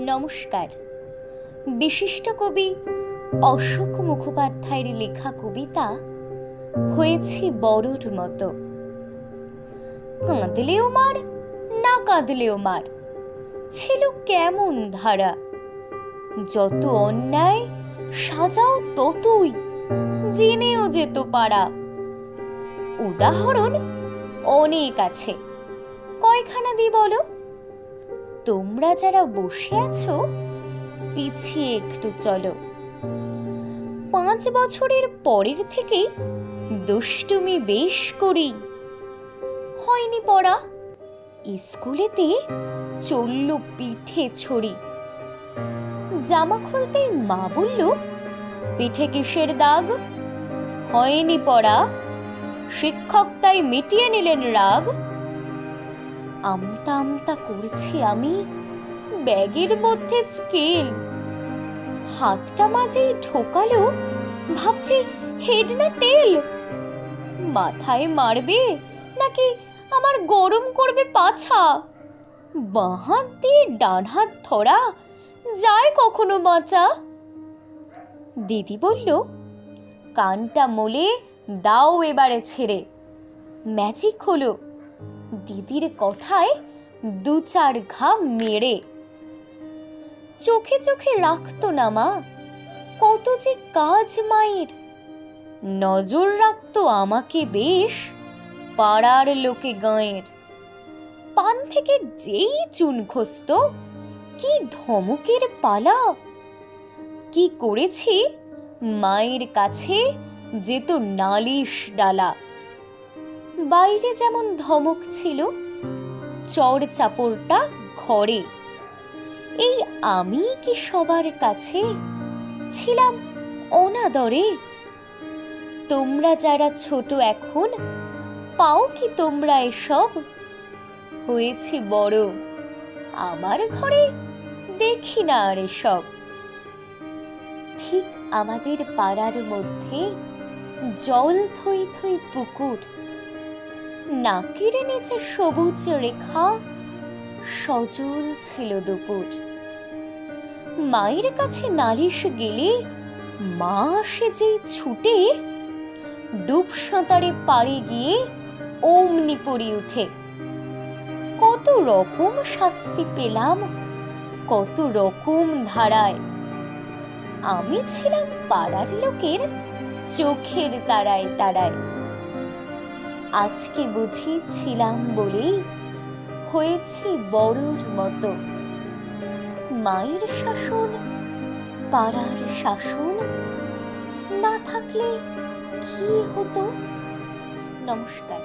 নমস্কার। বিশিষ্ট কবি অশোক মুখোপাধ্যায়ের লেখা কবিতা হয়েছি বড়োর মতো। কাঁদলেও মার, না কাঁদলেও মার, ছিল কেমন ধারা। যত অন্যায় সাজাও ততই জেনেও যেত পারা। উদাহরণ অনেক আছে, কয়খানা দি বলো? তোমরা যারা বসে আছো পিছিয়ে একটু চলো। 5 বছরের পরের থেকেই দুষ্টুমি বেশ করি। হয়নি পড়া, স্কুলেতে চলল পিঠে ছড়ি। জামা খুলতেই মা বলল, পিঠে কিসের দাগ? হয়নি পড়া, শিক্ষক তাই মিটিয়ে নিলেন রাগ। আমতা আমতা করছি আমি, ব্যাগের মধ্যে স্কেল। হাতটা মাঝেই ঢোকালো, ভাবছি হেড না টেল। মাথায় মারবে নাকি আমার গরম করবে পাছা? বাঁ হাত দিয়ে ডান হাত ধরা যায় কখনো বাঁচা? দিদি বলল, কানটা মোলে দাও এবারে ছেড়ে। ম্যাজিক হলো, দিদির কথায় 2-4 ঘা মেরে। চোখে চোখে রাখতো না মা, কত যে কাজ মায়ের। নজর রাখতো আমাকে বেশ, পাড়ার লোকে গাঁয়ের। পান থেকে যেই চুন খসত, কি ধমকের পালা। কি করেছি মায়ের কাছে যেত নালিশ ডালা। বাইরে যেমন ধমক ছিল, চড় চাপড়টা ঘরে। এই আমি কি সবার কাছে ছিলাম অনাদরে? তোমরা যারা ছোট এখন, পাও কি তোমরা এসব? হয়েছি বড়, আমার ঘরে দেখি না আর এসব। ঠিক আমাদের পাড়ার মধ্যে জল থই থই পুকুর। নাকের নিচে সবুজ রেখা, সজল ছিল দুপুর। মায়ের কাছে নালিশ গেলে মা সে যে ছুটে, ডুব সাঁতারে পাড়ে গিয়ে অমনি পড়ি উঠে। কত রকম শাস্তি পেলাম, কত রকম ধারায়। আমি ছিলাম পাড়ার লোকের চোখের তারায় তারায়। আজকে বুঝি ছিলাম বলেই হয়েছি বড়োর মতো। মায়ের শাসন, পাড়ার শাসন না থাকলে কি হতো? নমস্কার।